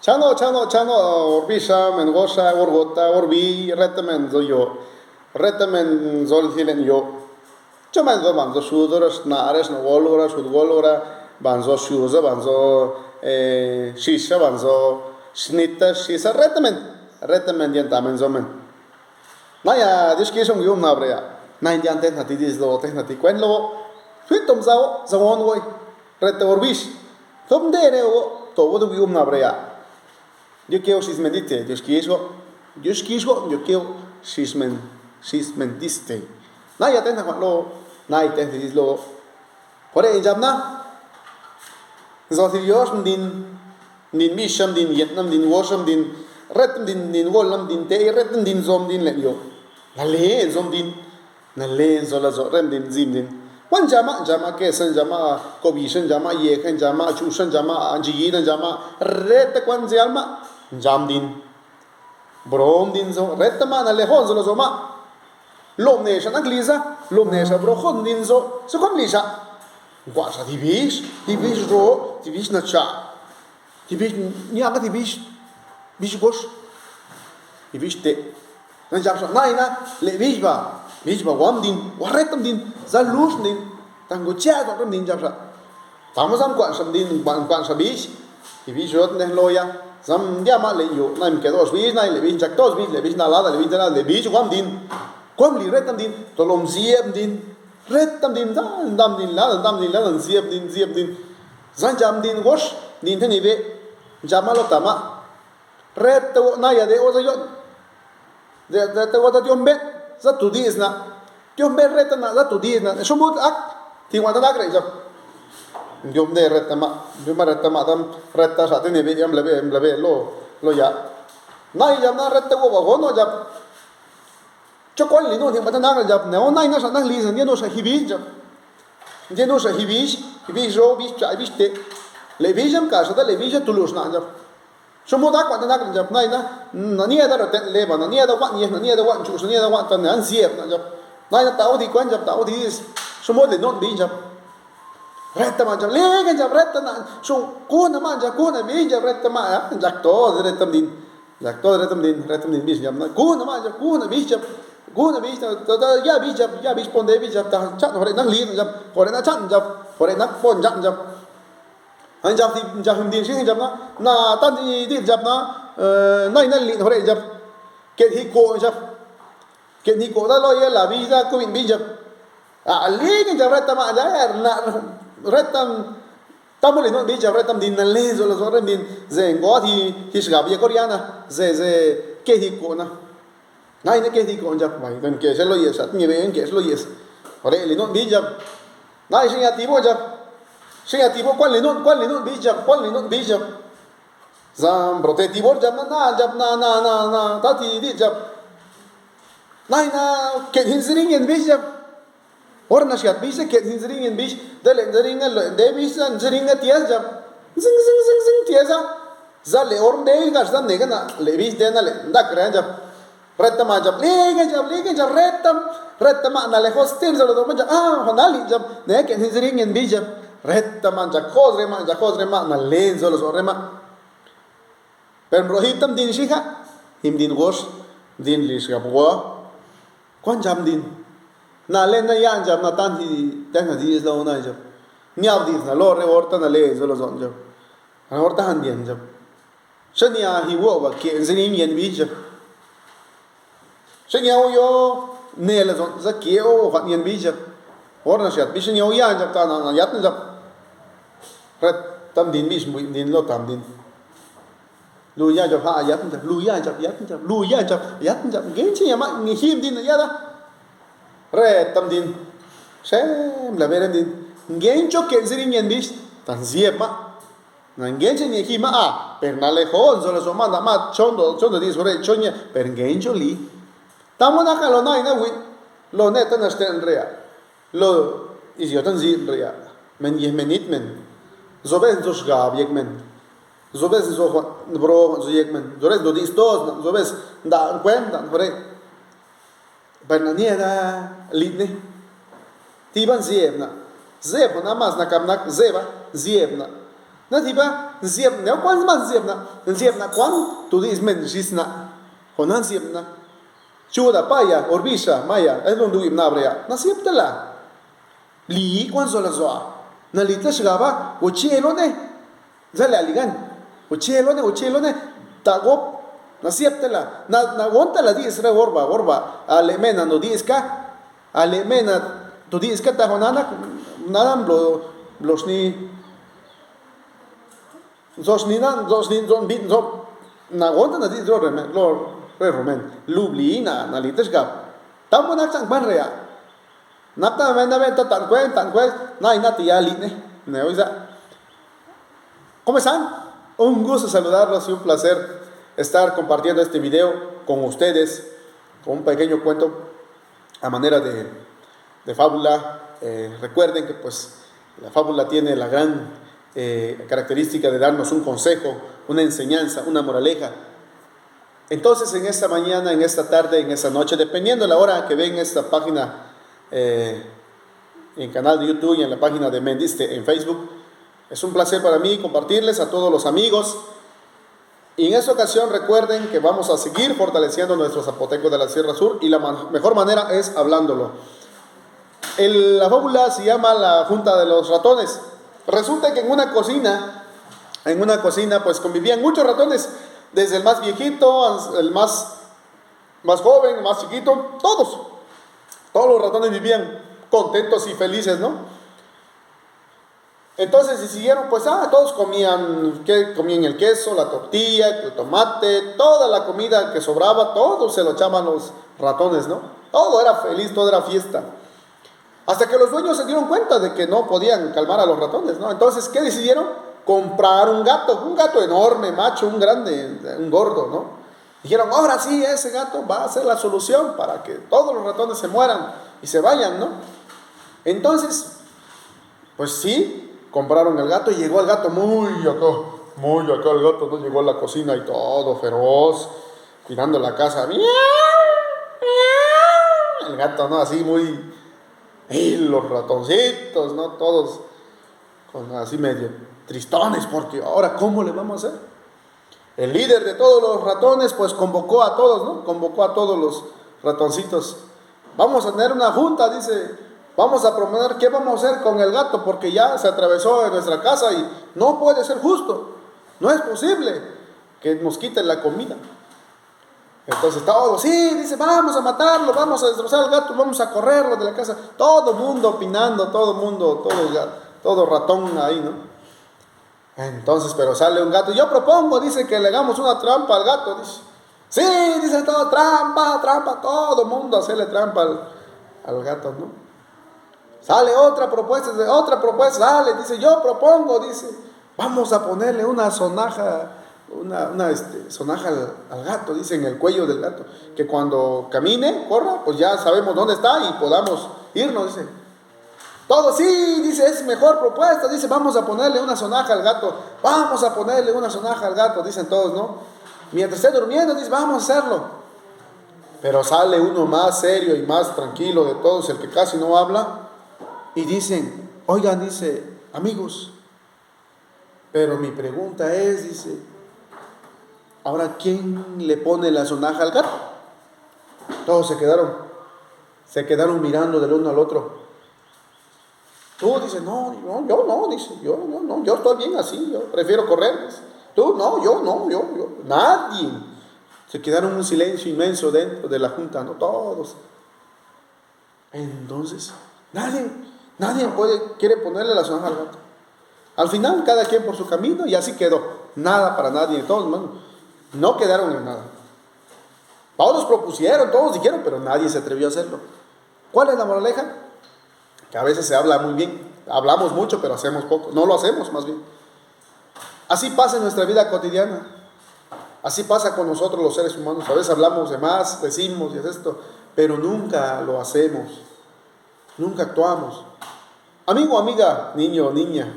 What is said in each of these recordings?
chano orbisha men gosha orgota orbi retamen yo retamen zol hilen yo chaman zo banzo shudoras na ares no golora shudgolora banzo shuza banzo shisha banzo snita shisa retamen dientamen zomen naya diskishon yum na brea na indian ten hati dis lo ten hati kwen lo fitom zao zawon woi rete orbish tom dere o to wodu yum na brea yo quiero sismendite, Dios quiso, yo quiero sismendiste. Na ya tenga lo, na ya tenga lo. Por ahí jamna, zati Dios din misham din Vietnam din washam din retem din wolam din te retem din zom din le yo. La le zom din, na le zola zo rem din zim din. Wan jama kesan jama kobishan jama yekan jama chushan jama anjiyin jama rete kwan jalma jam din brom din zo rete ma na le hon zo zo ma lom ne sha nagliza lom ne sha bro hon din zo so kom lisha kwa sa divish na cha divish ni aga divish gosh divish te na jam sa na le bish ba wam din waretam din za lus din tango cha do din jam sa tamazam kwa sam din kwa sa bish divish rot ne loya zam dia ma le yo na mi kedos bis na le bin jak tos bis le bis na la le bin na le bis kwam din kwam li retam din to lom ziep din retam din dam din la ziep din zan jam din gosh din thani be jamalo tama reto na ya de o yo de te wata tiombe za tu dis na tiombe reta na za tu dis na shumut ak ti wata na gre jap Diom de retama dam retta sa tene be am lebe lo ya nai jam na retta go ba gono jap chokol li no thi mata na jap ne on nai na sa na li san no sa hibi jap no sa hibi ro bi cha bi te le bi jam ka sa da le bi ja tulus na jap somo da kwa na jap nai na ni da te le ba na ni da wa ni da wa chu ni da wa ta na siep na jap nai na tao di kwan jap tao di somo le no bi jap retta ma jam lega jam retta na so kuna ma jam kuna bi jam retta ma ya jak to retam din bis jam na kuna ma jam kuna bi jam ta ya bi ponde bi jam ta chat hore na li jam hore na chat jam hore na pon jam han jam ti jam din sing jam na tan di jam na nai na li hore jam ke hi ko da lo ye la bi da ko bi jam li jam retta ma ja na retam tamole no bija retam din na le zo rem din ze ngo thì sgab ye koreana ze ke hi ko na nai ne ke hi ko ja mai kan ke se lo yes at ni be ke se lo yes ore le no bija nai sin ativo kwal le no bija zam protetivo ja na ta ti di ja nai na ke hin siring en bija और नशियात भी से के जिंजरिंग इन बीच द लेंजरिंग दे भी से जिंजरिंग तियास जब जिंग तियासा जा ले और दे का जब ने ना ले भी दे ना ले दा करे जब रेतमा जब जब रेतमा ना ले होस्टिन जब तो जब होना ली जब ने के जिंजरिंग इन बीच जब रेतमा जब खोज रे मा ना ले जो रे मा पर रोहितम दिन शिखा हिम दिन गोश दिन लिश का बुआ कौन जम दिन na len na yan jam na tan hi is lo na jam niaw dis na lo re orta na le zo lo zon jam na orta han dian jam shania hi wo ba ke zin yen bi jam shania yo ne la zon za ke o han yen bi jam or na shat bi shania yan jam ta na yat na jam ret tam din bi din lo tam din lu ya jam ha yat jam lu ya jam gen chi ma ni him din ya da re tam din sem la verem din gencho ke zirin yen bis tan ziema na gencho ni ki ma per na le hon zo la so ma chondo di sore chonya per gencho li tamo na ka lo na ina wi lo ne tan sten rea lo is yo tan zi rea men ye menit men zo ben zo shgab yek men zo bez zo bro zo yek men zo res do di stos zo bez da kwenda pre Bernaniera lidne. Tiban ziebna. Zeb na mas na kamnak zeba ziebna. Natiba, Ziep, no, ¿cuántos más Ziepna, ¿cuán? Tú dices, men, Shisna, Jonan Ziepna, Chuda, Paya, Orbisha, Maya, es donde Uim Nabrea, Nasieptela. Li, ¿cuánto la zoa? Nalita Shgaba, Uchielone, Zale Aligan, Uchielone, Tagop, Nasieptela, Nagonta diez re orba, Alemena no diezca, Alemena, tú diezca, Tajonana, Nadam los ni. Nagonta na di remen lubli na lites gap tamo na chang ban rea napta mena venta tan cuen na inati ya ne oiza. ¿Cómo están? Un gusto saludarlos y un placer estar compartiendo este video con ustedes con un pequeño cuento a manera de fábula. Recuerden que pues la fábula tiene la gran característica de darnos un consejo, una enseñanza, una moraleja. Entonces en esta mañana, en esta tarde, en esta noche, dependiendo de la hora que ven esta página en el canal de YouTube y en la página de Mendiste en Facebook, es un placer para mí compartirles a todos los amigos. Y en esta ocasión recuerden que vamos a seguir fortaleciendo nuestro zapoteco de la Sierra Sur y la mejor manera es hablándolo. La fábula se llama La Junta de los Ratones. Resulta que en una cocina pues convivían muchos ratones, desde el más viejito, el más joven, el más chiquito, todos los ratones vivían contentos y felices, ¿no? Entonces decidieron, pues, todos comían el queso, la tortilla, el tomate, toda la comida que sobraba, todo se lo echaban los ratones, ¿no? Todo era feliz, todo era fiesta. Hasta que los dueños se dieron cuenta de que no podían calmar a los ratones, ¿no? Entonces, ¿qué decidieron? Comprar un gato enorme, macho, un grande, un gordo, ¿no? Dijeron, ahora sí, ese gato va a ser la solución para que todos los ratones se mueran y se vayan, ¿no? Entonces, pues sí, compraron el gato y llegó el gato muy acá el gato, ¿no? Llegó a la cocina y todo feroz, cuidando la casa. El gato, ¿no? Así muy... Y los ratoncitos, ¿no? Todos con así medio tristones, porque ahora, ¿cómo le vamos a hacer? El líder de todos los ratones, pues convocó a todos, ¿no? Convocó a todos los ratoncitos. Vamos a tener una junta, dice, vamos a proponer qué vamos a hacer con el gato, porque ya se atravesó en nuestra casa y no puede ser justo. No es posible que nos quiten la comida. Entonces todos, sí, dice, vamos a matarlo, vamos a destrozar al gato, vamos a correrlo de la casa. Todo mundo opinando, todo ratón ahí, ¿no? Entonces, pero sale un gato. Yo propongo, dice, que le hagamos una trampa al gato, dice. Sí, dice todo, trampa, todo mundo hacerle trampa al gato, ¿no? Sale otra propuesta, sale, dice, yo propongo, dice, vamos a ponerle una sonaja. Sonaja al gato, dice, en el cuello del gato, que cuando camine, corra, pues ya sabemos dónde está y podamos irnos, dice. Todo, sí, dice, es mejor propuesta, dice, vamos a ponerle una sonaja al gato, dicen todos, ¿no? Mientras esté durmiendo, dice, vamos a hacerlo. Pero sale uno más serio y más tranquilo de todos, el que casi no habla, y dicen, oigan, dice, amigos, pero mi pregunta es, dice, ahora, ¿quién le pone la sonaja al gato? Todos se quedaron mirando del uno al otro. Tú dices, no, yo no, dice, yo estoy bien así, yo prefiero correr. Dice. Tú, no, yo, nadie. Se quedaron en un silencio inmenso dentro de la junta, no todos. Entonces, nadie quiere ponerle la sonaja al gato. Al final, cada quien por su camino y así quedó. Nada para nadie, todos, hermano. No quedaron en nada. Todos propusieron, todos dijeron, pero nadie se atrevió a hacerlo. ¿Cuál es la moraleja? Que a veces se habla muy bien, hablamos mucho, pero hacemos poco. No lo hacemos, más bien. Así pasa en nuestra vida cotidiana. Así pasa con nosotros los seres humanos. A veces hablamos de más, decimos y es esto, pero nunca lo hacemos. Nunca actuamos. Amigo, amiga, niño o niña,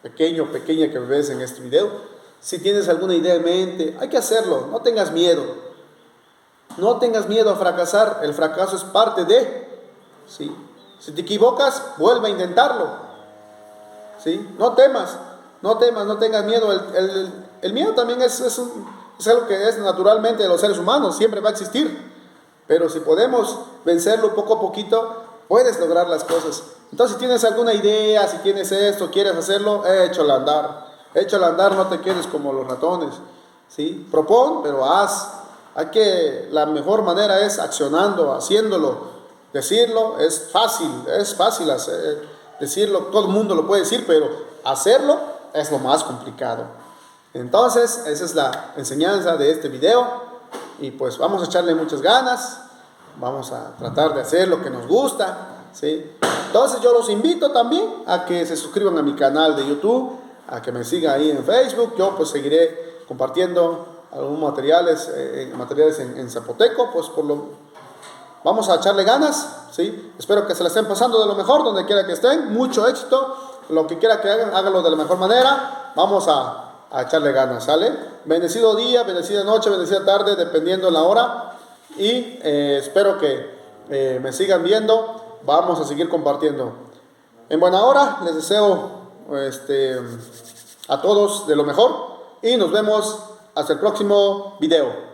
pequeño, pequeña que me ves en este video, si tienes alguna idea en mente, hay que hacerlo, no tengas miedo. No tengas miedo a fracasar, el fracaso es parte de, ¿sí? Si te equivocas, vuelve a intentarlo, ¿sí? No temas, no temas, no tengas miedo. El miedo también es algo que es naturalmente de los seres humanos, siempre va a existir. Pero si podemos vencerlo poco a poquito, puedes lograr las cosas. Entonces, si tienes alguna idea, si tienes esto, quieres hacerlo, échalo a andar. Échalo a andar, no te quedes como los ratones. ¿Sí? Propón, pero haz. La mejor manera es accionando, haciéndolo. Decirlo es fácil decirlo, todo el mundo lo puede decir, pero hacerlo es lo más complicado. Entonces, esa es la enseñanza de este video. Y pues vamos a echarle muchas ganas, vamos a tratar de hacer lo que nos gusta, ¿sí? Entonces yo los invito también a que se suscriban a mi canal de YouTube, a que me sigan ahí en Facebook. Yo pues seguiré compartiendo algunos materiales en zapoteco, pues vamos a echarle ganas, ¿sí? Espero que se la estén pasando de lo mejor, donde quiera que estén, mucho éxito, lo que quiera que hagan, háganlo de la mejor manera, vamos a echarle ganas, ¿sale? Bendecido día, bendecida noche, bendecida tarde, dependiendo de la hora, y espero que me sigan viendo, vamos a seguir compartiendo. En buena hora, les deseo a todos de lo mejor, y nos vemos hasta el próximo video.